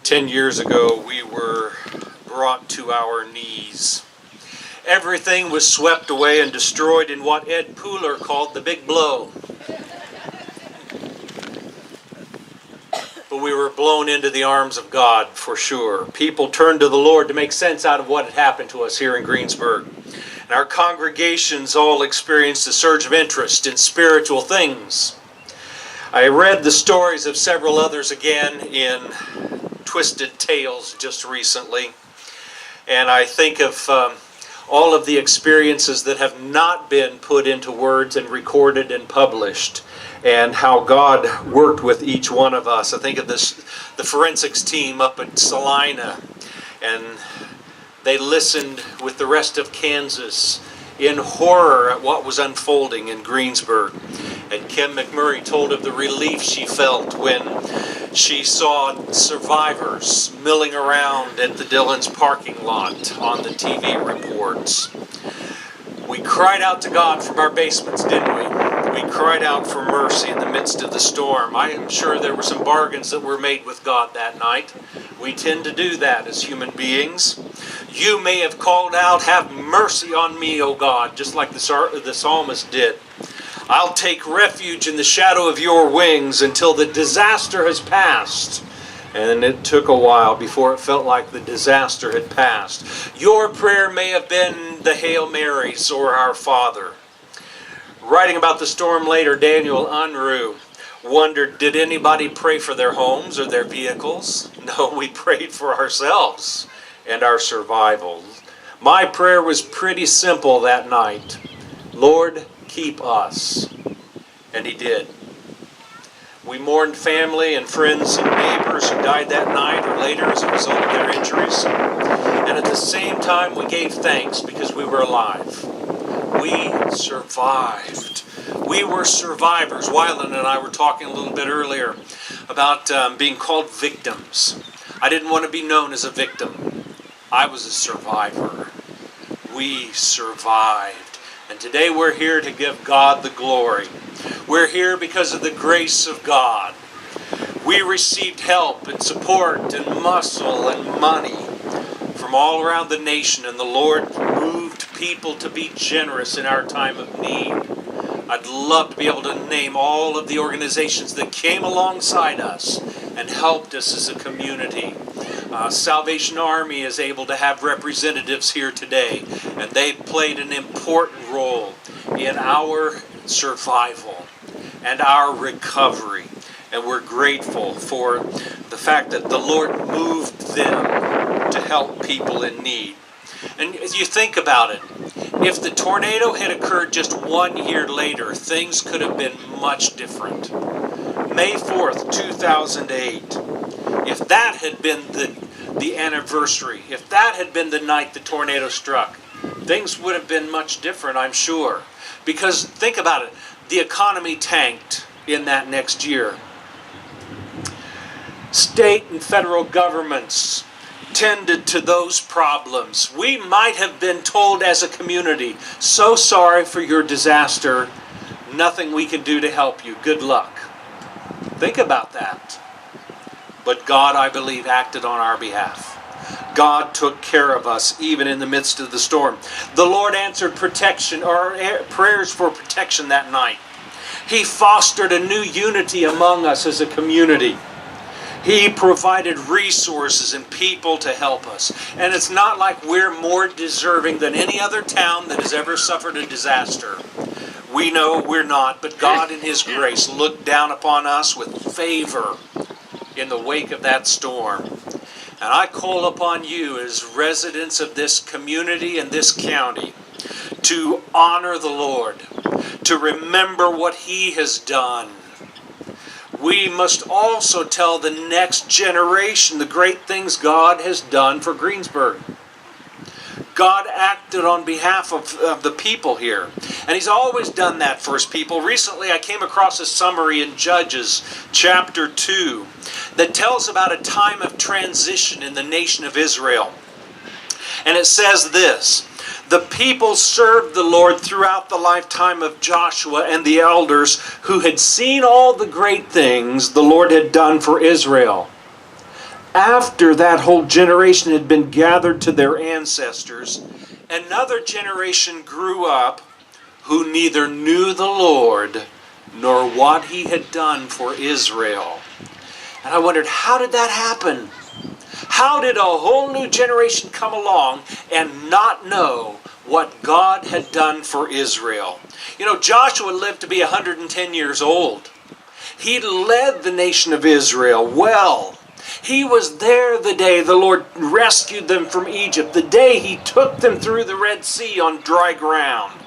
10 years ago, we were brought to our knees. Everything was swept away and destroyed in what Ed Pooler called the big blow. But we were blown into the arms of God for sure. People turned to the Lord to make sense out of what had happened to us here in Greensburg. And our congregations all experienced a surge of interest in spiritual things. I read the stories of several others again in Twisted Tales just recently, and I think of all of the experiences that have not been put into words and recorded and published, and how God worked with each one of us. I think of the forensics team up at Salina, and they listened with the rest of Kansas in horror at what was unfolding in Greensburg. And Kim McMurray told of the relief she felt when she saw survivors milling around at the Dillon's parking lot on the TV reports. We cried out to God from our basements, didn't we? We cried out for mercy in the midst of the storm. I am sure there were some bargains that were made with God that night. We tend to do that as human beings. You may have called out, "Have mercy on me, O God," just like the psalmist did. "I'll take refuge in the shadow of your wings until the disaster has passed." And it took a while before it felt like the disaster had passed. Your prayer may have been the Hail Marys or Our Father. Writing about the storm later, Daniel Unruh wondered, did anybody pray for their homes or their vehicles? No, we prayed for ourselves and our survival. My prayer was pretty simple that night. Lord, keep us. And He did. We mourned family and friends and neighbors who died that night or later as a result of their injuries. And at the same time, we gave thanks because we were alive. We survived. We were survivors. Wyland and I were talking a little bit earlier about being called victims. I didn't want to be known as a victim. I was a survivor. We survived. And today we're here to give God the glory. We're here because of the grace of God. We received help and support and muscle and money from all around the nation, and the Lord moved people to be generous in our time of need. I'd love to be able to name all of the organizations that came alongside us and helped us as a community. Salvation Army is able to have representatives here today, and they played an important role in our survival and our recovery. And we're grateful for the fact that the Lord moved them to help people in need. And as you think about it, if the tornado had occurred just 1 year later, things could have been much different. May 4th, 2008, if that had been the anniversary, if that had been the night the tornado struck, things would have been much different, I'm sure. Because think about it, the economy tanked in that next year. State and federal governments tended to those problems. We might have been told as a community, so sorry for your disaster, nothing we can do to help you, good luck. Think about that. But God, I believe, acted on our behalf. God took care of us even in the midst of the storm. The Lord answered protection or prayers for protection that night. He fostered a new unity among us as a community. He provided resources and people to help us. And it's not like we're more deserving than any other town that has ever suffered a disaster. We know we're not, but God in His grace looked down upon us with favor in the wake of that storm. And I call upon you as residents of this community and this county to honor the Lord, to remember what He has done. We must also tell the next generation the great things God has done for Greensburg. God acted on behalf of the people here. And He's always done that for His people. Recently I came across a summary in Judges chapter 2 that tells about a time of transition in the nation of Israel. And it says this: the people served the Lord throughout the lifetime of Joshua and the elders who had seen all the great things the Lord had done for Israel. After that whole generation had been gathered to their ancestors, another generation grew up who neither knew the Lord nor what he had done for Israel. And I wondered, how did that happen? How did a whole new generation come along and not know what God had done for Israel? You know, Joshua lived to be 110 years old. He led the nation of Israel well. He was there the day the Lord rescued them from Egypt, the day he took them through the Red Sea on dry ground.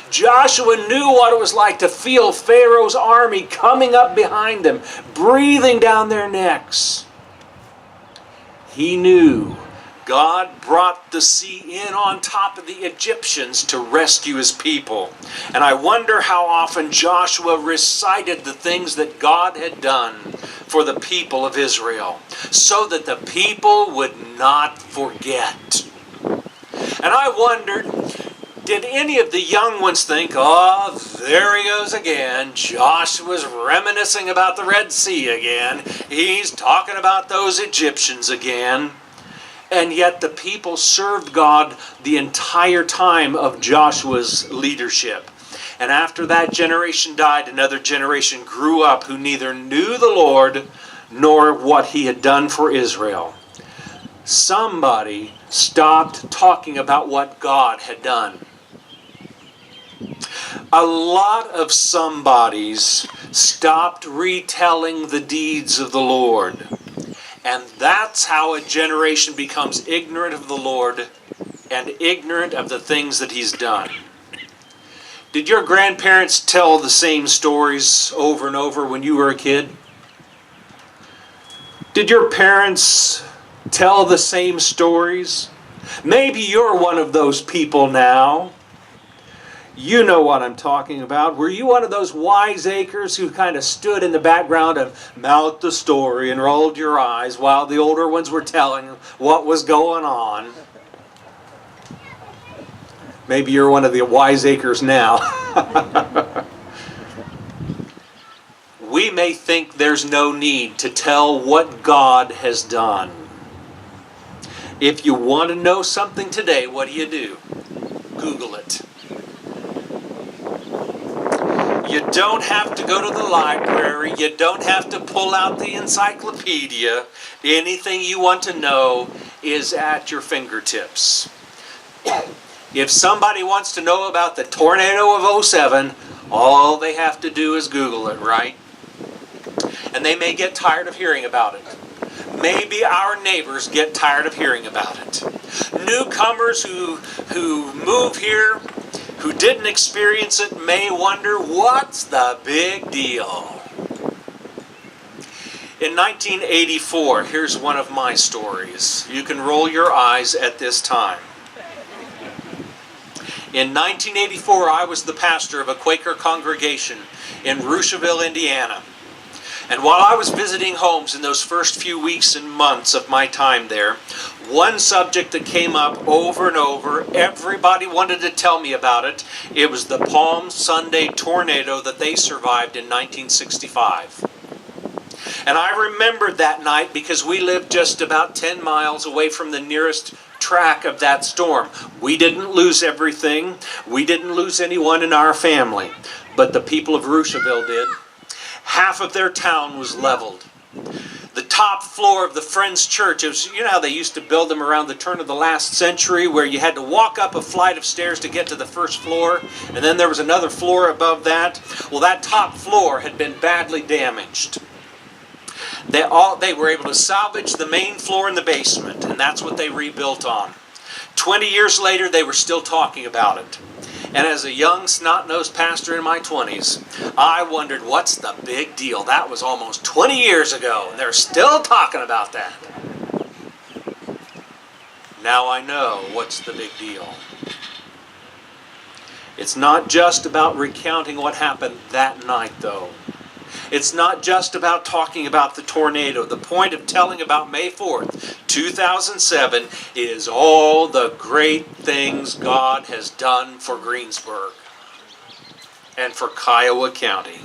Joshua knew what it was like to feel Pharaoh's army coming up behind them, breathing down their necks. He knew God brought the sea in on top of the Egyptians to rescue his people. And I wonder how often Joshua recited the things that God had done for the people of Israel, so that the people would not forget. And I wondered, did any of the young ones think, oh, there he goes again. Joshua's reminiscing about the Red Sea again. He's talking about those Egyptians again. And yet the people served God the entire time of Joshua's leadership. And after that generation died, another generation grew up who neither knew the Lord nor what he had done for Israel. Somebody stopped talking about what God had done. A lot of somebodies stopped retelling the deeds of the Lord. And that's how a generation becomes ignorant of the Lord and ignorant of the things that he's done. Did your grandparents tell the same stories over and over when you were a kid? Did your parents tell the same stories? Maybe you're one of those people now. You know what I'm talking about. Were you one of those wiseacres who kind of stood in the background and mouthed the story and rolled your eyes while the older ones were telling what was going on? Maybe you're one of the wiseacres now. We may think there's no need to tell what God has done. If you want to know something today, what do? Google it. You don't have to go to the library. You don't have to pull out the encyclopedia. Anything you want to know is at your fingertips. If somebody wants to know about the tornado of '07, all they have to do is Google it, right? And they may get tired of hearing about it. Maybe our neighbors get tired of hearing about it. Newcomers who move here, who didn't experience it, may wonder, what's the big deal? In 1984, here's one of my stories. You can roll your eyes at this time. In 1984, I was the pastor of a Quaker congregation in Rushville, Indiana. And while I was visiting homes in those first few weeks and months of my time there, one subject that came up over and over, everybody wanted to tell me about it. It was the Palm Sunday tornado that they survived in 1965. And I remembered that night because we lived just about 10 miles away from the nearest track of that storm. We didn't lose everything. We didn't lose anyone in our family. But the people of Rushville did. Half of their town was leveled. The top floor of the Friends Church, it was, you know how they used to build them around the turn of the last century, where you had to walk up a flight of stairs to get to the first floor, and then there was another floor above that. Well, that top floor had been badly damaged. They were able to salvage the main floor and the basement, and that's what they rebuilt on. 20 years later, they were still talking about it. And as a young, snot-nosed pastor in my 20s, I wondered, what's the big deal? That was almost 20 years ago, and they're still talking about that. Now I know what's the big deal. It's not just about recounting what happened that night, though. It's not just about talking about the tornado. The point of telling about May 4th, 2007 is all the great things God has done for Greensburg and for Kiowa County.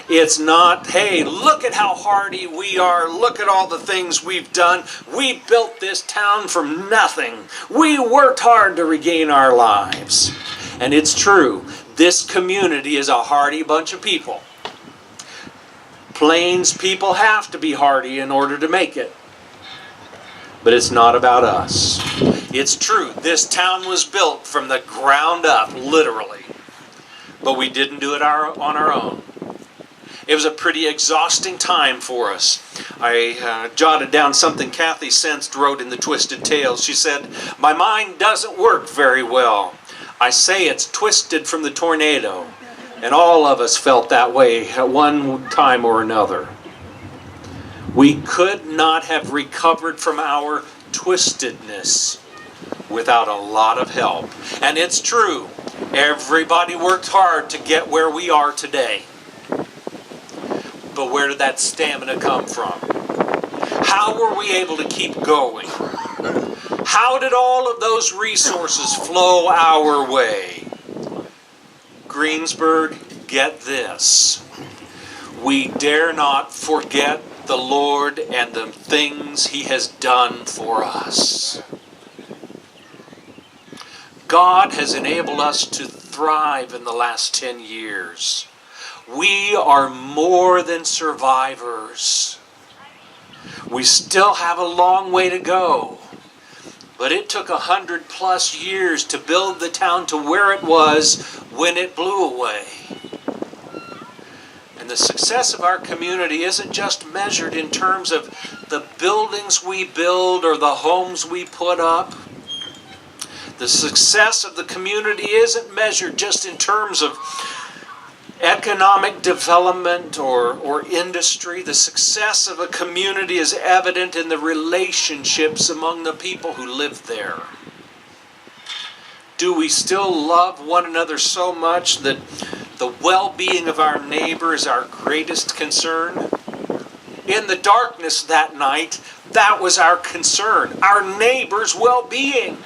It's not, hey, look at how hardy we are. Look at all the things we've done. We built this town from nothing. We worked hard to regain our lives. And it's true. This community is a hardy bunch of people. Plains people have to be hardy in order to make it. But it's not about us. It's true. This town was built from the ground up, literally. But we didn't do it on our own. It was a pretty exhausting time for us. I jotted down something Kathy Sensed wrote in the Twisted Tales. She said, "My mind doesn't work very well. I say it's twisted from the tornado." And all of us felt that way at one time or another. We could not have recovered from our twistedness without a lot of help. And it's true, everybody worked hard to get where we are today. But where did that stamina come from? How were we able to keep going? How did all of those resources flow our way? Greensburg, get this. We dare not forget the Lord and the things He has done for us. God has enabled us to thrive in the last 10 years. We are more than survivors. We still have a long way to go. But it took 100+ years to build the town to where it was when it blew away. And the success of our community isn't just measured in terms of the buildings we build or the homes we put up. The success of the community isn't measured just in terms of economic development or industry. The success of a community is evident in the relationships among the people who live there. Do we still love one another so much that the well-being of our neighbor is our greatest concern? In the darkness that night, that was our concern, our neighbor's well-being.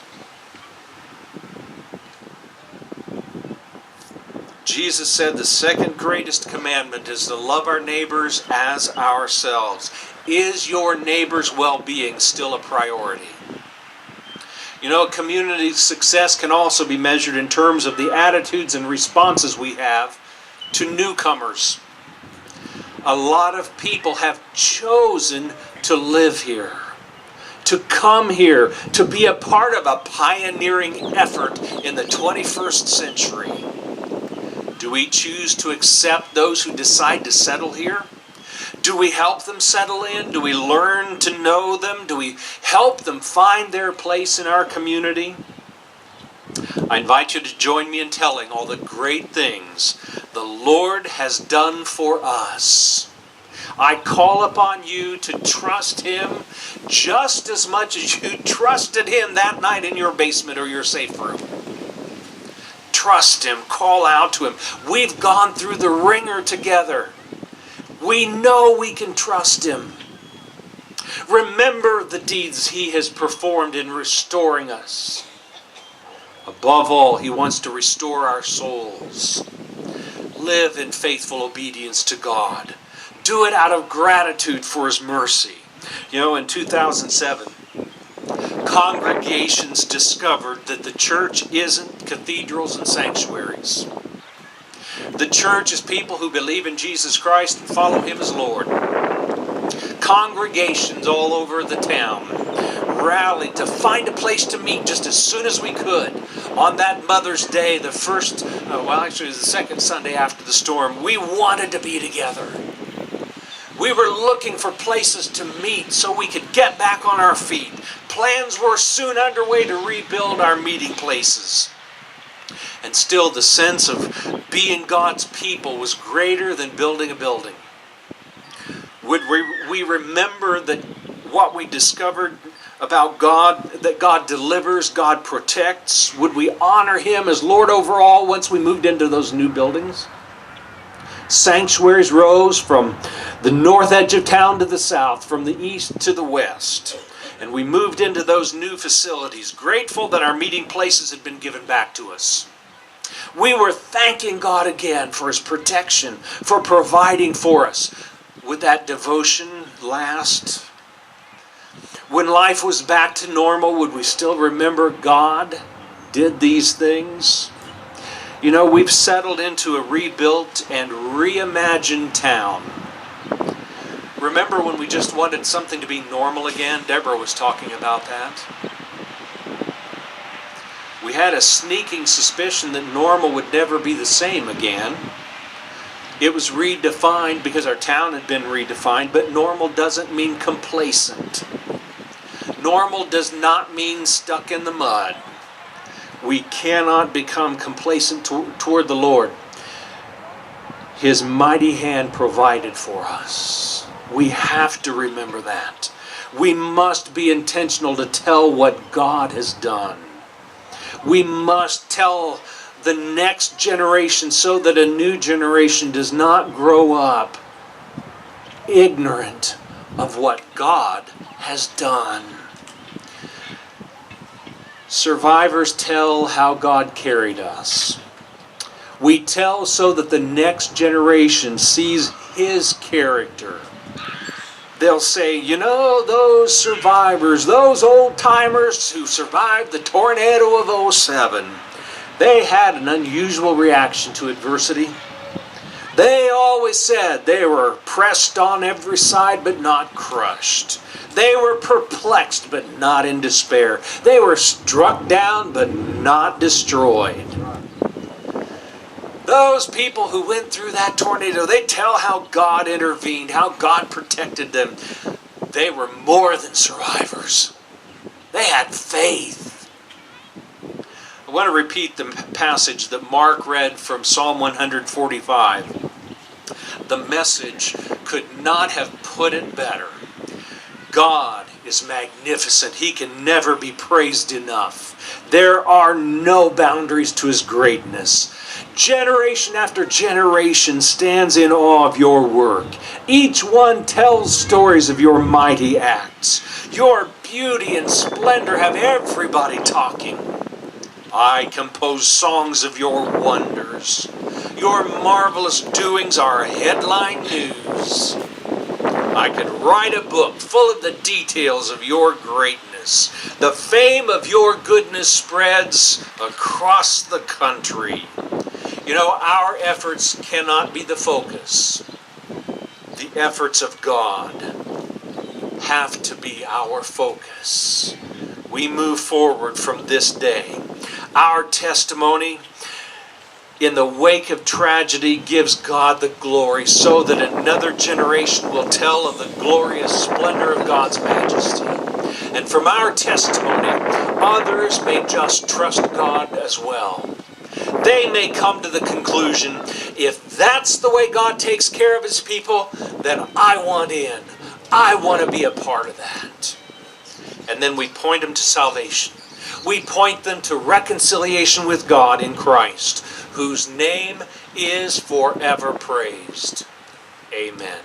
Jesus said the second greatest commandment is to love our neighbors as ourselves. Is your neighbor's well-being still a priority? You know, community success can also be measured in terms of the attitudes and responses we have to newcomers. A lot of people have chosen to live here, to come here, to be a part of a pioneering effort in the 21st century. Do we choose to accept those who decide to settle here? Do we help them settle in? Do we learn to know them? Do we help them find their place in our community? I invite you to join me in telling all the great things the Lord has done for us. I call upon you to trust Him just as much as you trusted Him that night in your basement or your safe room. Trust Him. Call out to Him. We've gone through the ringer together. We know we can trust Him. Remember the deeds He has performed in restoring us. Above all, He wants to restore our souls. Live in faithful obedience to God. Do it out of gratitude for His mercy. You know, in 2007, congregations discovered that the church isn't cathedrals and sanctuaries. The church is people who believe in Jesus Christ and follow Him as Lord. Congregations all over the town rallied to find a place to meet just as soon as we could. On that Mother's Day, the second Sunday after the storm, we wanted to be together. We were looking for places to meet so we could get back on our feet. Plans were soon underway to rebuild our meeting places. And still the sense of being God's people was greater than building a building. Would we remember that what we discovered about God, that God delivers, God protects? Would we honor Him as Lord over all once we moved into those new buildings? Sanctuaries rose from the north edge of town to the south, from the east to the west. And we moved into those new facilities, grateful that our meeting places had been given back to us. We were thanking God again for His protection, for providing for us. Would that devotion last? When life was back to normal, would we still remember God did these things? You know, we've settled into a rebuilt and reimagined town. Remember when we just wanted something to be normal again? Deborah was talking about that. We had a sneaking suspicion that normal would never be the same again. It was redefined because our town had been redefined, but normal doesn't mean complacent. Normal does not mean stuck in the mud. We cannot become complacent toward the Lord. His mighty hand provided for us. We have to remember that. We must be intentional to tell what God has done. We must tell the next generation so that a new generation does not grow up ignorant of what God has done. Survivors tell how God carried us. We tell so that the next generation sees His character. They'll say, you know, those survivors, those old-timers who survived the tornado of '07, they had an unusual reaction to adversity. They always said they were pressed on every side but not crushed. They were perplexed but not in despair. They were struck down but not destroyed. Those people who went through that tornado, they tell how God intervened, how God protected them. They were more than survivors. They had faith. I want to repeat the passage that Mark read from Psalm 145. The Message could not have put it better. God is magnificent. He can never be praised enough. There are no boundaries to His greatness. Generation after generation stands in awe of your work. Each one tells stories of your mighty acts. Your beauty and splendor have everybody talking. I compose songs of your wonders. Your marvelous doings are headline news. I could write a book full of the details of your greatness. The fame of your goodness spreads across the country. You know, our efforts cannot be the focus. The efforts of God have to be our focus. We move forward from this day. Our testimony in the wake of tragedy gives God the glory so that another generation will tell of the glorious splendor of God's majesty. And from our testimony, others may just trust God as well. They may come to the conclusion, if that's the way God takes care of His people, then I want in. I want to be a part of that. And then we point them to salvation. We point them to reconciliation with God in Christ, whose name is forever praised. Amen.